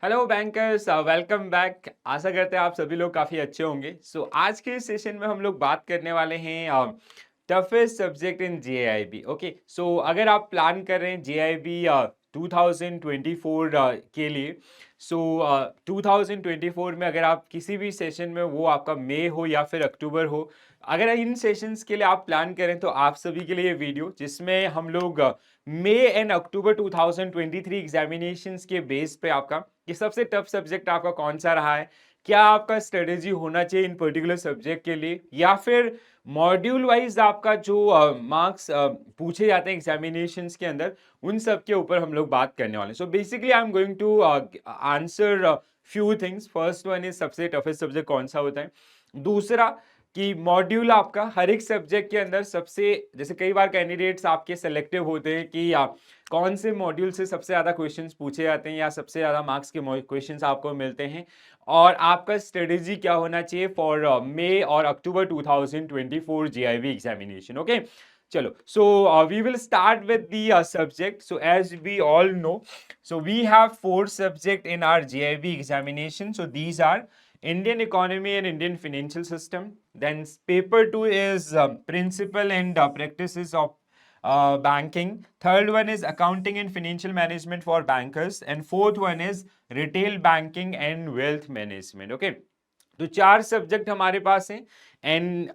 Hello bankers, welcome back. आशा करते हैं आप सभी लोग काफ़ी अच्छे होंगे। आज के इस सेशन में हम लोग बात करने वाले हैं toughest subject in JIB. Okay, अगर आप प्लान कर रहे हैं जेआईबी 2024 के लिए, 2024 में अगर आप किसी भी सेशन में, वो आपका मई हो या फिर अक्टूबर हो, अगर इन सेशंस के लिए आप प्लान करें तो आप सभी के लिए ये वीडियो, जिसमें हम लोग मई एंड अक्टूबर 2023 एग्जामिनेशंस के बेस पे आपका कि सबसे टफ सब्जेक्ट आपका कौन सा रहा है, क्या आपका स्ट्रेटेजी होना चाहिए इन पर्टिकुलर सब्जेक्ट के लिए, या फिर मॉड्यूल वाइज आपका जो मार्क्स पूछे जाते हैं एग्जामिनेशंस के अंदर, उन सब के ऊपर हम लोग बात करने वाले हैं। So basically I am going to answer few things. First one is सबसे टफेस्ट सब्जेक्ट कौन सा होता है। दूसरा कि मॉड्यूल आपका हर एक सब्जेक्ट के अंदर सबसे, जैसे कई बार कैंडिडेट्स आपके सेलेक्टिव होते हैं कि आप कौन से मॉड्यूल से सबसे ज्यादा क्वेश्चंस पूछे जाते हैं या सबसे ज्यादा मार्क्स के क्वेश्चंस आपको मिलते हैं, और आपका स्ट्रेटेजी क्या होना चाहिए फॉर मई और अक्टूबर 2024 जीआईबी एग्जामिनेशन। ओके, चलो, we will start with the subject. So as we all know, so we have four subject in our GIB examination. So these are Indian economy and Indian financial system. Then paper 2 is principle and practices of banking. Third one is accounting and financial management for bankers. And fourth one is retail banking and wealth management. Okay. तो चार subject हमारे पास हैं, and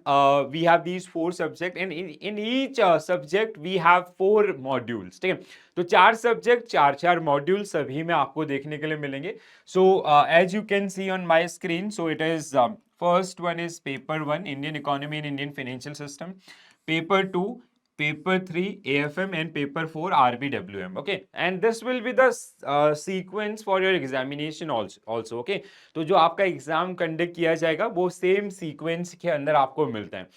we have these four subject, and in each subject we have four modules. ठीक है, तो चार subject, चार चार मॉड्यूल सभी में आपको देखने के लिए मिलेंगे। So as you can see on my screen, so it is first one is paper 1 Indian economy and Indian financial system, paper 2 paper 3 AFM, and paper 4 RBWM. Okay, and this will be the sequence for your examination also. Okay, तो जो आपका exam conduct किया जाएगा वो same sequence के अंदर आपको मिलता है।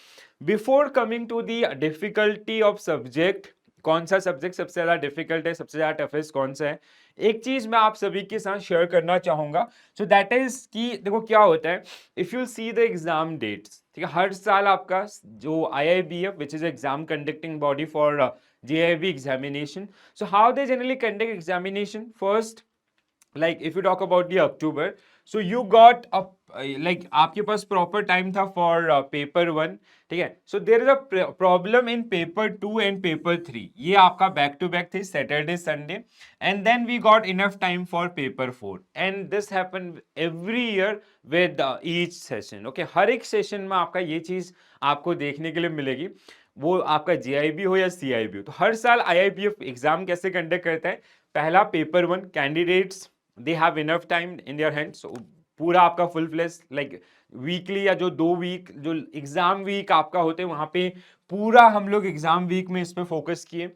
Before coming to the difficulty of subject, कौन सा सब्जेक्ट सबसे ज्यादा डिफिकल्ट है, सबसे ज्यादा टफेस्ट कौन सा है, एक चीज मैं आप सभी के साथ शेयर करना चाहूंगा। सो दैट इज कि देखो क्या होता है, if you see the exam dates, ठीक है, हर साल आपका जो IIBF, which is exam conducting body for JIB examination, so how they generally conduct examination first, like if you talk about the October, so you got a like आपके पास proper time था for paper 1। ठीक है, so there is a problem in paper 2 and paper 3, ये आपका back to back थे Saturday Sunday, and then we got enough time for paper 4, and this happen every year with each session. Okay, हर एक session में आपका ये चीज आपको देखने के लिए मिलेगी, वो आपका JIB हो या CIB हो। तो हर साल IIBF एग्जाम कैसे कंडक्ट करता है, पहला paper 1 candidates they have enough time in their hands, पूरा आपका फुल फ्लेश लाइक वीकली या जो 2 वीक जो एग्जाम वीक आपका होते हैं, वहां पे पूरा हम लोग एग्जाम वीक में इस पे फोकस किए।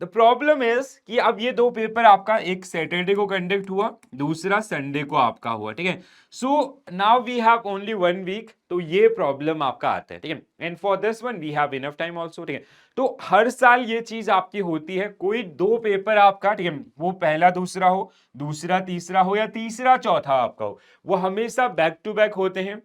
द प्रॉब्लम इज कि अब ये 2 पेपर आपका, एक सैटरडे को कंडक्ट हुआ, दूसरा संडे को आपका हुआ। ठीक है, so now we have only 1 week, तो ये प्रॉब्लम आपका आता है। ठीक है, and for this one we have enough time also. ठीक है, तो हर साल ये चीज आपकी होती है, कोई 2 पेपर आपका, ठीक है, वो पहला दूसरा हो, दूसरा तीसरा हो, या तीसरा चौथा आपका हो, वो हमेशा बैक टू बैक होते हैं।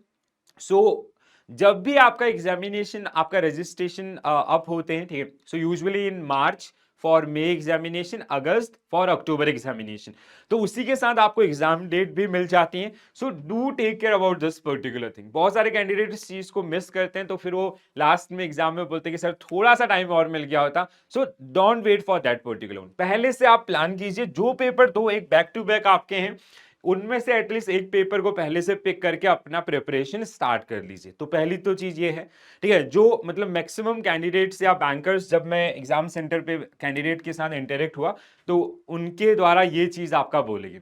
सो जब भी आपका एग्जामिनेशन, आपका रजिस्ट्रेशन अप होते हैं, ठीक है, so usually in March for may examination, August for October examination, तो उसी के साथ आपको एग्जाम डेट भी मिल जाती है। So do take care about this particular thing. बहुत सारे कैंडिडेट इस चीज को मिस करते हैं, तो फिर वो लास्ट में एग्जाम में बोलते हैं कि सर थोड़ा सा टाइम और मिल गया होता। So don't wait for that particular, पहले से आप प्लान कीजिए, जो पेपर 2 एक बैक टू बैक आपके हैं, उनमें से एटलीस्ट एक पेपर को पहले से पिक करके अपना प्रिपरेशन स्टार्ट कर लीजिए। तो पहली तो चीज ये है। ठीक है, जो मतलब मैक्सिमम कैंडिडेट्स या बैंकर्स, जब मैं एग्जाम सेंटर पे कैंडिडेट के साथ इंटरेक्ट हुआ, तो उनके द्वारा ये चीज आपका बोलेगी।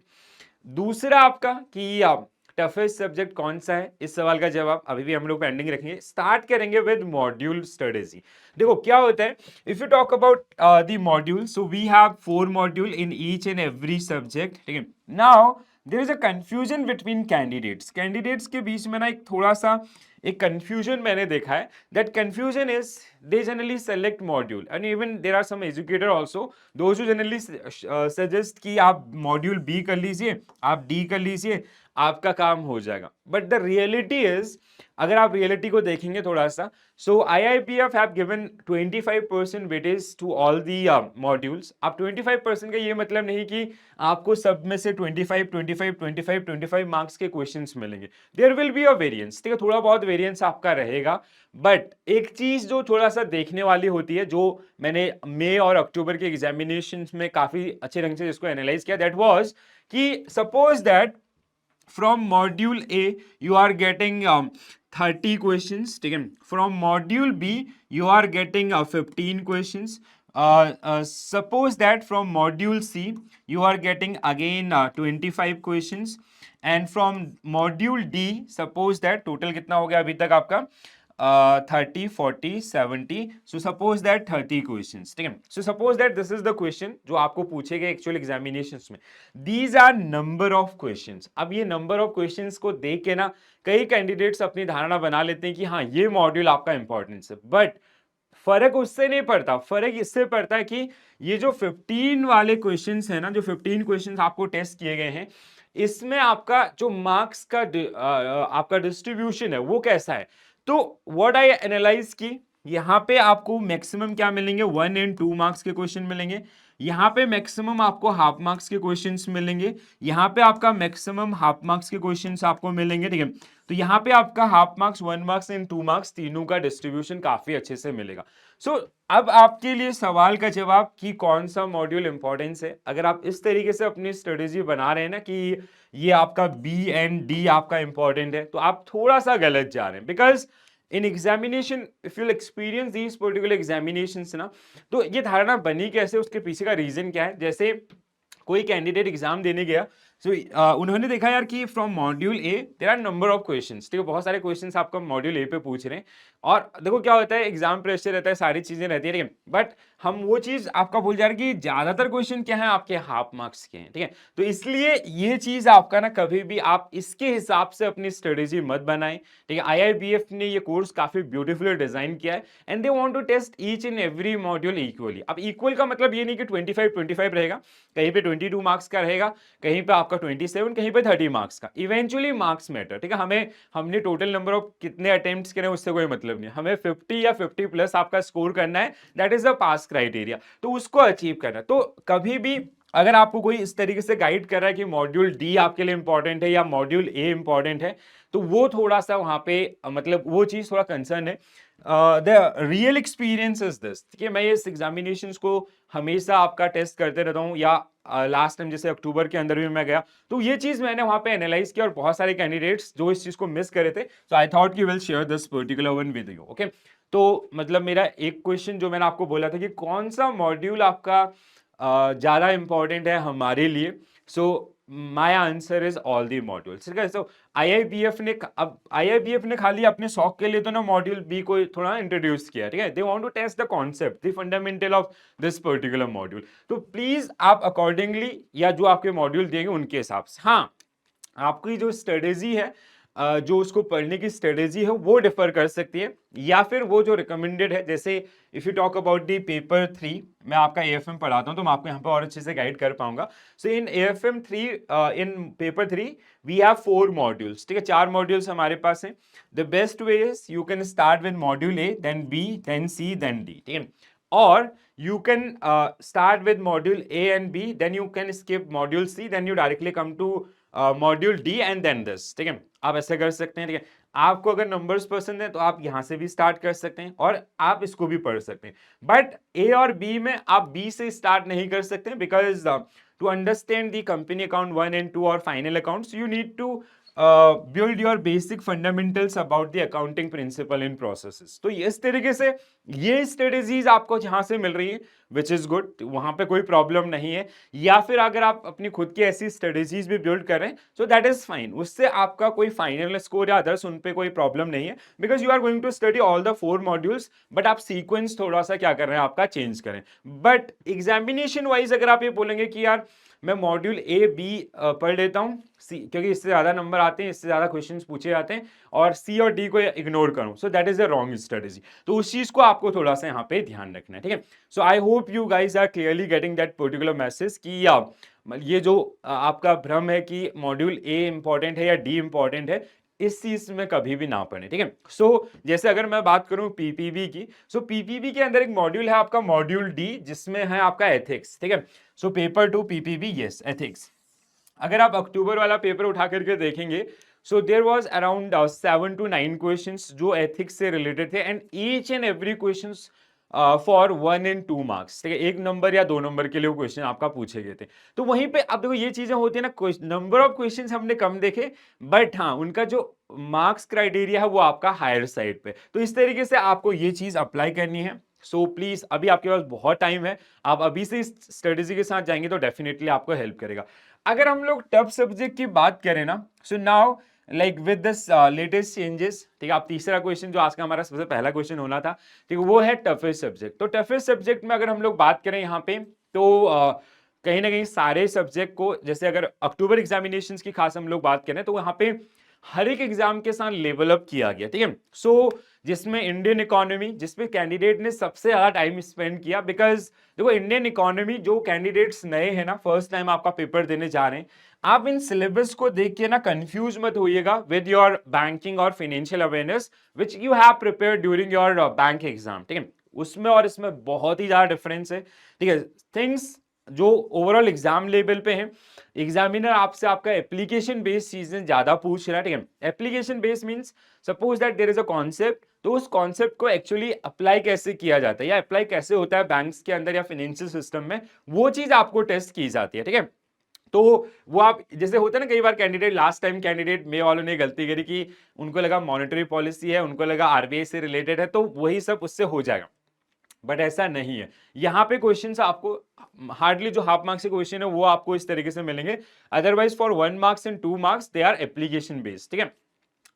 दूसरा आपका कि टफेस्ट सब्जेक्ट कौन सा है, इस सवाल का जवाब अभी भी हम लोग पेंडिंग रखेंगे। स्टार्ट करेंगे विद मॉड्यूल स्ट्रेटेजी। देखो क्या होता है, if you talk about the module, so we have 4 module in each and every subject. ठीक है, now there is a confusion between candidates के बीच में ना एक थोड़ा सा एक कंफ्यूजन मैंने देखा है। That confusion is they generally select module, and even there are some educator also those who generally suggest कि आप मॉड्यूल बी कर लीजिए, आप डी कर लीजिए, आपका काम हो जाएगा। बट द रियलिटी इज अगर आप रियलिटी को देखेंगे थोड़ा सा, so IIPF have given 25% weightage to all the modules. अब 25% का ये मतलब नहीं कि आपको सब में से 25 मार्क्स के क्वेश्चंस मिलेंगे। There will be a variance, ठीक है, थोड़ा बहुत वेरिएंस आपका रहेगा। बट एक चीज जो थोड़ा सा देखने वाली होती है, जो मैंने मई और अक्टूबर के एग्जामिनेशन में काफी अच्छे ढंग से जिसको एनालाइज किया, दैट वाज कि suppose that from module A you are getting 30 questions, ठीक है, from module B you are getting 15 questions, suppose that from module C you are getting again 25 questions, and from module D suppose that total कितना हो गया अभी तक आपका 30 40 70, so suppose that 30 questions, ठीक है। so suppose that this is the question जो आपको पूछेगा एक्चुअल एग्जामिनेशंस में, these are number of questions। अब ये नंबर ऑफ क्वेश्चंस को देख के ना कई कैंडिडेट्स अपनी धारणा बना लेते हैं कि हाँ ये मॉड्यूल आपका इंपॉर्टेंस है, बट फर्क उससे नहीं पड़ता, फर्क इससे पड़ता है कि ये जो 15 वाले क्वेश्चंस है ना, जो 15 क्वेश्चंस आपको टेस्ट किए गए हैं, इसमें आपका जो मार्क्स का आपका डिस्ट्रीब्यूशन है वो कैसा है। तो व्हाट आई एनालाइज की, यहाँ पे आपको मैक्सिमम क्या मिलेंगे, 1 एंड 2 मार्क्स के क्वेश्चन मिलेंगे, यहाँ पे मैक्सिमम आपको हाफ मार्क्स के क्वेश्चंस मिलेंगे, यहाँ पे आपका मैक्सिमम हाफ मार्क्स के क्वेश्चंस आपको मिलेंगे, ठीक है। तो यहाँ पे आपका half marks, 1 marks and 2 marks तीनों का डिस्ट्रीब्यूशन काफी अच्छे से मिलेगा। सो अब आपके लिए सवाल का जवाब कि कौन सा मॉड्यूल इंपॉर्टेंस है, अगर आप इस तरीके से अपनी स्ट्रेटेजी बना रहे हैं ना कि ये आपका बी एंड डी आपका इंपॉर्टेंट है, तो आप थोड़ा सा गलत जा रहे हैं। Because in examination if you experience these particular examinations ना, तो ये धारणा बनी कैसे, उसके पीछे का रीजन क्या है। जैसे कोई कैंडिडेट एग्जाम देने गया, सो उन्होंने देखा यार कि from module A there are number of questions, ठीक है, बहुत सारे क्वेश्चंस आपका मॉड्यूल ए पे पूछ रहे हैं, और देखो क्या होता है, एग्जाम प्रेशर रहता है, सारी चीजें रहती है, ठीक है, बट हम वो चीज आपका भूल जा रहे हैं कि ज्यादातर क्वेश्चन क्या है आपके हाफ मार्क्स के हैं, ठीक है। तो इसलिए ये चीज आपका ना कभी भी आप इसके हिसाब से अपनी स्ट्रेटेजी मत बनाएं, ठीक है। IIBF ने ये कोर्स काफी ब्यूटीफुली डिजाइन किया है, and they want to test each and every module equally. अब इक्वल का मतलब ये नहीं कि 25 रहेगा, कहीं पे 22 मार्क्स का रहेगा, कहीं पे आपका 27, कहीं पे 30 मार्क्स का। इवेंचुअली मार्क्स मैटर, ठीक है, हमने टोटल नंबर ऑफ कितने अटेम्प्ट्स करे उससे कोई मतलब नहीं, हमें 50 या 50 प्लस आपका स्कोर करना है, that is a pass criteria, तो उसको अचीव करना। तो कभी भी अगर आपको कोई इस तरीके से गाइड कर रहा है कि मॉड्यूल डी आपके लिए इंपॉर्टेंट है या मॉड्यूल ए इंपॉर्टेंट है, तो वो थोड़ा सा वहां पे मतलब वो चीज थोड़ा कंसर्न है। The real experience is this, ठीक है, मैं इस एग्जामिनेशंस को हमेशा आपका टेस्ट करते रहता हूँ, या लास्ट टाइम जैसे अक्टूबर के अंदर भी मैं गया, तो ये चीज मैंने वहां पे एनालाइज किया, और बहुत सारे कैंडिडेट्स जो इस चीज को मिस करे थे, सो आई थॉट कि will share this particular one with you, okay. तो मतलब मेरा एक क्वेश्चन जो मैंने आपको बोला था कि कौन सा मॉड्यूल आपका ज्यादा इंपॉर्टेंट है हमारे लिए, so my answer is all the modules, ठीक है। सो IIBF ने खाली अपने शौक के लिए तो ना मॉड्यूल बी को थोड़ा इंट्रोड्यूस किया, ठीक है, they want to test the concept, the fundamental of this particular module. तो प्लीज आप अकॉर्डिंगली या जो आपके मॉड्यूल देंगे उनके हिसाब से, हाँ आपकी जो स्ट्रेटेजी है, जो उसको पढ़ने की स्ट्रेटेजी है वो डिफर कर सकती है, या फिर वो जो रिकमेंडेड है, जैसे if you talk about the paper 3, मैं आपका AFM पढ़ाता हूं तो मैं आपको यहाँ पे और अच्छे से गाइड कर पाऊंगा। So in AFM 3 in paper 3 we have 4 modules, ठीक है, 4 मॉड्यूल्स हमारे पास हैं। The best way is you can start with module A, then B, then C, then D, ठीक है, और you can start with module A and B, then you can skip module C, then you directly come to module D and then this, ठीक है, आप ऐसे कर सकते हैं, ठीक है। आपको अगर नंबर्स पसंद है तो आप यहां से भी स्टार्ट कर सकते हैं और आप इसको भी पढ़ सकते हैं, बट A और B में आप B से स्टार्ट नहीं कर सकते, because to understand the company account 1 and 2 और final accounts you need to build your basic fundamentals about the accounting principle in processes। तो इस तरीके से ये स्ट्रेटेजीज आपको जहां से मिल रही है विच इज गुड, वहां पे कोई प्रॉब्लम नहीं है, या फिर अगर आप अपनी खुद की ऐसी स्ट्रेटेजीज भी बिल्ड कर रहे हैं सो दैट इज फाइन, उससे आपका कोई फाइनल स्कोर या अदर्स उन पे कोई प्रॉब्लम नहीं है, because you are going to study all the 4 modules, but आप सीक्वेंस थोड़ा सा क्या कर रहे हैं आपका चेंज करें। बट एग्जामिनेशन वाइज अगर आप ये बोलेंगे कि यार मैं मॉड्यूल ए बी पढ़ लेता हूँ, सी क्योंकि इससे ज्यादा नंबर आते हैं, इससे ज्यादा क्वेश्चंस पूछे जाते हैं, और सी और डी को इग्नोर करूं, so that is a wrong strategy. तो उस चीज को आपको थोड़ा सा यहाँ पे ध्यान रखना है, ठीक है। So I hope you guys are clearly getting that particular message कि ये जो आपका भ्रम है कि मॉड्यूल ए इंपॉर्टेंट है या डी इंपॉर्टेंट है, इस चीज में कभी भी ना पड़े, ठीक है। सो जैसे अगर मैं बात करूं पीपीबी की, सो पीपीबी के अंदर एक मॉड्यूल है आपका मॉड्यूल डी, जिसमें है आपका एथिक्स, ठीक है। So paper 2 PPB, yes ethics. अगर आप अक्टूबर वाला पेपर उठा करके देखेंगे, so there was around 7 to 9 questions जो एथिक्स से रिलेटेड थे, and each and every questions for 1 and 2 marks, ठीक है। 1 नंबर या 2 नंबर के लिए वो क्वेश्चन आपका पूछे गए थे। तो वहीं पे अब देखो ये चीजें होती है ना, नंबर ऑफ क्वेश्चंस हमने कम देखे, बट हाँ उनका जो मार्क्स क्राइटेरिया है वो आपका हायर साइड पे। तो इस तरीके से आपको ये चीज अप्लाई करनी है। सो प्लीज अभी आपके पास बहुत टाइम है, आप अभी से इस स्ट्रेटेजी के साथ जाएंगे तो डेफिनेटली आपको हेल्प करेगा। अगर हम लोग टफ सब्जेक्ट की बात करें ना, so now like with this latest changes, ठीक है। आप तीसरा क्वेश्चन जो आज का हमारा सबसे पहला क्वेश्चन होना था, ठीक है, वो है टफेस्ट सब्जेक्ट। तो टफेस्ट सब्जेक्ट में अगर हम लोग बात करें यहाँ पे, तो कहीं ना कहीं सारे सब्जेक्ट को, जैसे अगर अक्टूबर एग्जामिनेशंस की खास हम लोग बात करें तो वहां पे हर एक एग्जाम के साथ लेवल अप किया गया, ठीक है। सो जिसमें इंडियन इकोनॉमी, जिसपे कैंडिडेट ने सबसे ज्यादा टाइम स्पेंड किया, बिकॉज देखो इंडियन इकोनॉमी जो कैंडिडेट्स नए हैं ना, फर्स्ट टाइम आपका पेपर देने जा रहे हैं, आप इन सिलेबस को देख के ना कंफ्यूज मत होइएगा विद योर बैंकिंग और financial awareness which you have prepare during your bank exam, ठीक है। उसमें और इसमें बहुत ही ज्यादा डिफरेंस है, ठीक है। थिंग्स जो ओवरऑल एग्जाम लेवल पे है, एग्जामिनर आपसे आपका एप्लीकेशन बेस्ड चीजें ज्यादा पूछ रहा है, ठीक है। Application based means suppose that there is a concept, तो उस कॉन्सेप्ट को एक्चुअली अप्लाई कैसे किया जाता है या अप्लाई कैसे होता है बैंक्स के अंदर या फाइनेंशियल सिस्टम में, वो चीज आपको टेस्ट की जाती है, ठीक है। तो वो आप जैसे होता है ना, कई बार कैंडिडेट, लास्ट टाइम कैंडिडेट मे वालों ने गलती करी कि उनको लगा मॉनेटरी पॉलिसी है, उनको लगा आरबीआई से रिलेटेड है, तो वही सब उससे हो जाएगा, बट ऐसा नहीं है। यहाँ पे क्वेश्चंस आपको हार्डली जो हाफ मार्क्स के क्वेश्चन है वो आपको इस तरीके से मिलेंगे, otherwise for 1 marks and 2 marks they are application based, ठीक है।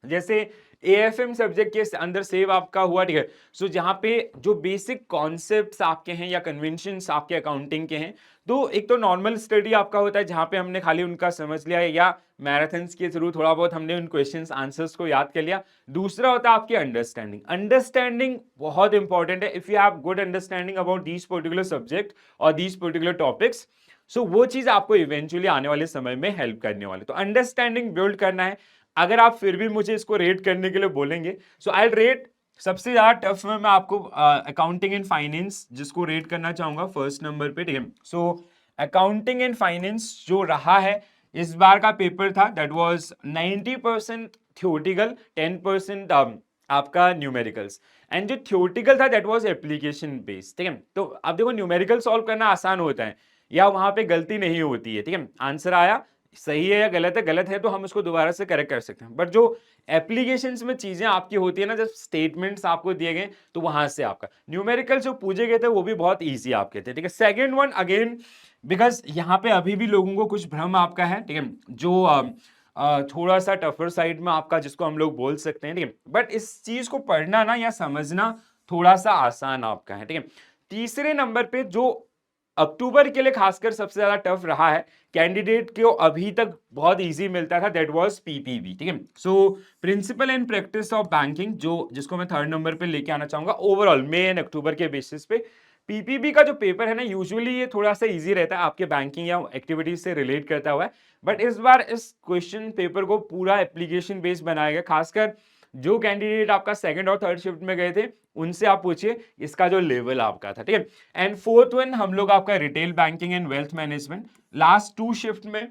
जैसे एएफएम सब्जेक्ट के अंदर सेव आपका हुआ, ठीक है। सो जहां पे जो बेसिक कॉन्सेप्ट्स आपके हैं या कन्वेंशंस आपके अकाउंटिंग के हैं, तो एक तो नॉर्मल स्टडी आपका होता है जहां पे हमने खाली उनका समझ लिया या मैराथन्स के थ्रू थोड़ा बहुत हमने उन क्वेश्चंस आंसर्स को याद कर लिया। दूसरा होता है आपकी अंडरस्टैंडिंग। अंडरस्टैंडिंग बहुत इंपॉर्टेंट है। If you have good understanding about these particular subject और दीज पर्टिकुलर टॉपिक्स, सो वो चीज आपको इवेंचुअली आने वाले समय में हेल्प करने वाली। तो अंडरस्टैंडिंग बिल्ड करना है। अगर आप फिर भी मुझे इसको रेट करने के लिए बोलेंगे, सो आई रेट सबसे ज्यादा टफ में मैं आपको अकाउंटिंग एंड फाइनेंस जिसको रेट करना चाहूंगा फर्स्ट नंबर पे, ठीक है। सो अकाउंटिंग एंड फाइनेंस जो रहा है इस बार का पेपर था, दैट वाज 90% थ्योरेटिकल, 10% आपका न्यूमेरिकल्स, एंड जो थ्योरेटिकल था दैट वाज एप्लीकेशन बेस्ड, ठीक है। तो अब देखो न्यूमेरिकल सॉल्व करना आसान होता है या वहां पे गलती नहीं होती है, ठीक है। आंसर आया सही है या गलत है, गलत है तो हम उसको दोबारा से करेक्ट कर सकते हैं, बट जो एप्लीकेशंस में चीजें आपकी होती है ना, जब स्टेटमेंट्स आपको दिए गए तो वहां से आपका न्यूमेरिकल जो पूछे गए थे वो भी बहुत इजी आपके थे, ठीक है। सेकंड वन अगेन, बिकॉज यहाँ पे अभी भी लोगों को कुछ भ्रम आपका है, ठीक है, जो थोड़ा सा टफर साइड में आपका जिसको हम लोग बोल सकते हैं, ठीक है। बट इस चीज को पढ़ना ना या समझना थोड़ा सा आसान आपका है, ठीक है। तीसरे नंबर पे जो अक्टूबर के लिए खासकर सबसे ज्यादा टफ रहा है, कैंडिडेट को अभी तक बहुत इजी मिलता था, दैट वाज पीपीबी, ठीक है। So principle and practice of banking, जो जिसको मैं थर्ड नंबर पे लेके आना चाहूंगा ओवरऑल मई एंड अक्टूबर के बेसिस पे, पीपीबी का जो पेपर है ना, यूजुअली ये थोड़ा सा इजी रहता है, आपके बैंकिंग या एक्टिविटीज से रिलेट करता हुआ है, बट इस बार इस क्वेश्चन पेपर को पूरा एप्लीकेशन बेस्ड बनाया गया। खासकर जो कैंडिडेट आपका सेकंड और थर्ड शिफ्ट में गए थे उनसे आप पूछिए इसका जो लेवल आपका था, ठीक है। एंड फोर्थ वन हम लोग आपका retail banking and wealth management, last 2 shift में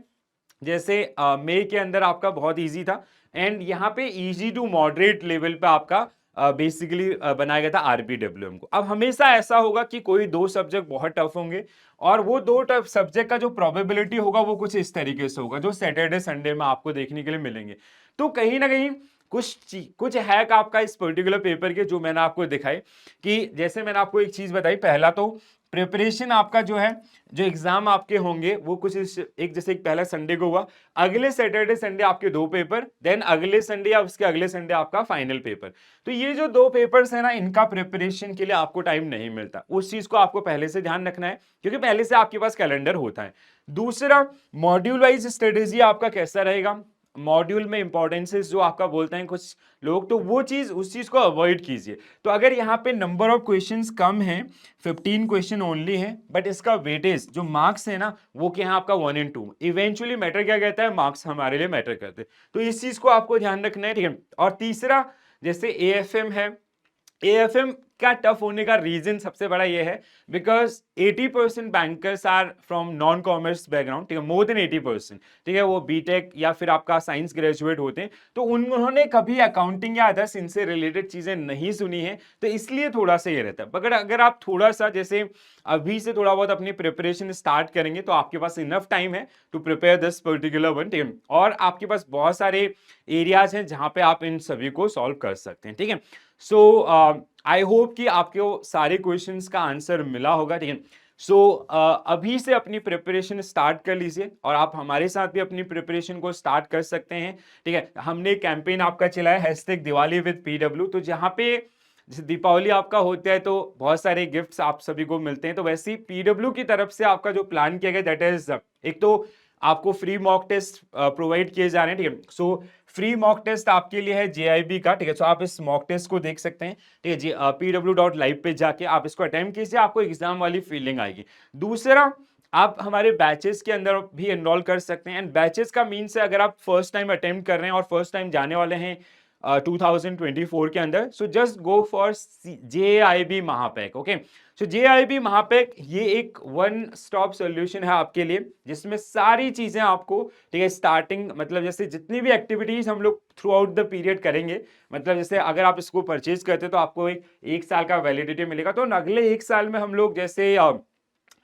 जैसे मई के अंदर आपका बहुत इजी था, एंड यहाँ पे इजी टू मॉडरेट लेवल पे आपका बेसिकली बनाया गया था आरबीडब्ल्यूएम को। अब हमेशा ऐसा होगा कि कोई 2 सब्जेक्ट बहुत टफ होंगे और वो 2 टफ सब्जेक्ट का जो प्रोबेबिलिटी होगा वो कुछ इस तरीके से होगा जो सैटरडे संडे में आपको देखने के लिए मिलेंगे। तो कहीं ना कहीं कुछ हैक आपका इस पर्टिकुलर पेपर के जो मैंने आपको दिखाई, कि जैसे मैंने आपको एक चीज बताई, पहला तो प्रिपरेशन आपका जो है, जो एग्जाम आपके होंगे वो कुछ एक जैसे एक पहला संडे को हुआ, अगले सैटरडे संडे आपके 2 पेपर, देन अगले संडे या उसके अगले संडे आपका फाइनल पेपर। तो ये जो 2 पेपर्स है ना, इनका प्रिपरेशन के लिए आपको टाइम नहीं मिलता, उस चीज को आपको पहले से ध्यान रखना है क्योंकि पहले से आपके पास कैलेंडर होता है। दूसरा, मॉड्यूल वाइज स्ट्रेटेजी आपका कैसा रहेगा, मॉड्यूल में इंपॉर्टेंसेस जो आपका बोलते हैं कुछ लोग, तो वो चीज उस चीज को अवॉइड कीजिए। तो अगर यहाँ पे नंबर ऑफ क्वेश्चंस कम है, 15 क्वेश्चन ओनली है, बट इसका वेटेज जो मार्क्स है ना वो क्या है आपका 1 and 2, इवेंचुअली मैटर क्या कहता है, मार्क्स हमारे लिए मैटर करते हैं। तो इस चीज को आपको ध्यान रखना है, ठीक है। और तीसरा, जैसे एएफएम है, एएफएम का टफ होने का रीजन सबसे बड़ा ये है because 80% bankers are from non commerce background, ठीक है, मोर देन 80%, ठीक है, वो बीटेक या फिर आपका साइंस ग्रेजुएट होते हैं, तो उन्होंने कभी अकाउंटिंग या अदर्स इनसे रिलेटेड चीजें नहीं सुनी है, तो इसलिए थोड़ा सा ये रहता है। मगर अगर आप थोड़ा सा जैसे अभी से थोड़ा बहुत अपनी प्रिपरेशन स्टार्ट करेंगे तो आपके पास इनफ टाइम है to prepare this particular one, ठीक है, और आपके पास बहुत सारे एरियाज हैं जहां पे आप इन सभी को सॉल्व कर सकते हैं, ठीक है। सो आई होप कि आपको सारे क्वेश्चंस का आंसर मिला होगा, ठीक है। सो अभी से अपनी प्रिपरेशन स्टार्ट कर लीजिए और आप हमारे साथ भी अपनी प्रिपरेशन को स्टार्ट कर सकते हैं, ठीक है। हमने कैंपेन आपका चलाया हैशटैग दिवाली विद पीडब्ल्यू, तो जहां पे जैसे दीपावली आपका होता है तो बहुत सारे गिफ्ट्स आप सभी को मिलते हैं, तो वैसे ही पीडब्ल्यू की तरफ से आपका जो प्लान किया गया दैट इज, एक तो आपको फ्री मॉक टेस्ट प्रोवाइड किए जा रहे हैं, ठीक है। सो फ्री मॉक टेस्ट आपके लिए है जेआईबी का, ठीक है। सो आप इस मॉक टेस्ट को देख सकते हैं, ठीक है, pw.live पे जाके आप इसको अटेम्प्ट कीजिए, आपको एग्जाम वाली फीलिंग आएगी। दूसरा, आप हमारे बैचेस के अंदर भी एनरोल कर सकते हैं, एंड बैचेस का मीन से अगर आप फर्स्ट टाइम अटेम्प्ट कर रहे हैं और फर्स्ट टाइम जाने वाले हैं 2024 के अंदर, so just go for JIB Mahapack, okay. So JIB Mahapack ये एक वन स्टॉप सॉल्यूशन है आपके लिए, जिसमें सारी चीजें आपको, ठीक है, स्टार्टिंग मतलब जैसे जितनी भी एक्टिविटीज हम लोग थ्रू आउट द पीरियड करेंगे, मतलब जैसे अगर आप इसको परचेज करते तो आपको एक साल का वैलिडिटी मिलेगा, तो अगले एक साल में हम लोग जैसे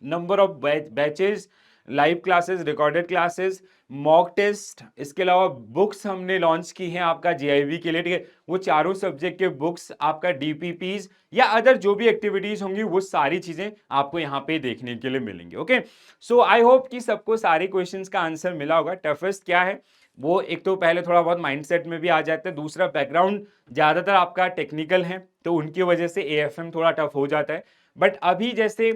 number of batches, live classes, recorded classes, mock test, इसके अलावा बुक्स हमने लॉन्च की हैं आपका जेआईबी के लिए, ठीक है, वो चारों सब्जेक्ट के बुक्स, आपका डीपीपीज या अदर जो भी एक्टिविटीज होंगी वो सारी चीजें आपको यहाँ पे देखने के लिए मिलेंगी, ओके। सो आई होप कि सबको सारे क्वेश्चंस का आंसर मिला होगा। टफेस्ट क्या है वो, एक तो पहले थोड़ा बहुत माइंडसेट में भी आ जाता है, दूसरा बैकग्राउंड ज्यादातर आपका टेक्निकल है तो उनकी वजह से एएफएम थोड़ा टफ हो जाता है। बट अभी जैसे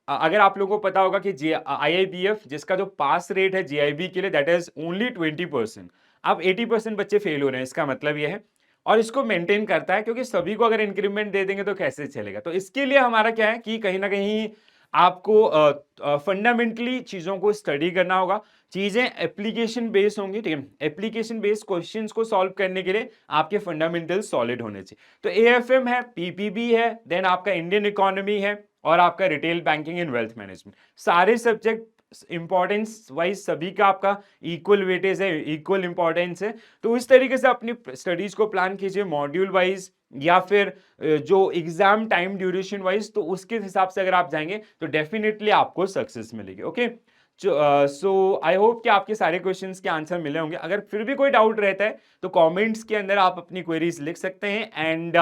अगर आप लोगों को पता होगा कि IIBF जिसका जो पास रेट है JIB के लिए दैट इज ओनली 20%, अब 80% बच्चे फेल हो रहे हैं, इसका मतलब यह है, और इसको मेंटेन करता है क्योंकि सभी को अगर इंक्रीमेंट दे देंगे तो कैसे चलेगा। तो इसके लिए हमारा क्या है कि कहीं ना कहीं आपको फंडामेंटली चीजों को स्टडी करना होगा, चीजें एप्लीकेशन बेस्ड होंगी, ठीक है, एप्लीकेशन बेस्ड क्वेश्चंस को सॉल्व करने के लिए आपके फंडामेंटल सॉलिड होने चाहिए। तो एएफएम है, पीपीबी है, देन आपका इंडियन इकोनॉमी है और आपका retail banking and wealth management, सारे सब्जेक्ट इंपॉर्टेंस वाइज सभी का आपका इक्वल वेटेज है, इक्वल इंपॉर्टेंस है। तो इस तरीके से अपनी स्टडीज को प्लान कीजिए मॉड्यूल वाइज या फिर जो एग्जाम टाइम ड्यूरेशन वाइज, तो उसके हिसाब से अगर आप जाएंगे तो डेफिनेटली आपको सक्सेस मिलेगी, ओके। सो आई होप कि आपके सारे क्वेश्चंस के आंसर मिले होंगे। अगर फिर भी कोई डाउट रहता है तो कमेंट्स के अंदर आप अपनी क्वेरीज लिख सकते हैं, एंड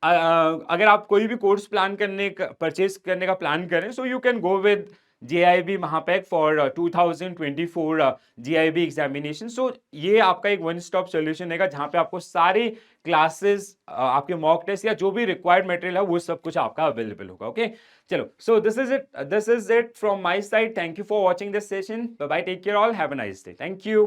अगर आप कोई भी कोर्स प्लान करने का, परचेज करने का प्लान करें, so you can go with JIB Mahapack for 2024 JIB examination. So ये आपका एक वन स्टॉप सोल्यूशन है जहां पे आपको सारे क्लासेस, आपके मॉक टेस्ट या जो भी रिक्वायर्ड मटेरियल है वो सब कुछ आपका अवेलेबल होगा, ओके। चलो, so this is it from my side. Thank you for watching this session. Bye bye, take care all, have a nice day, thank you.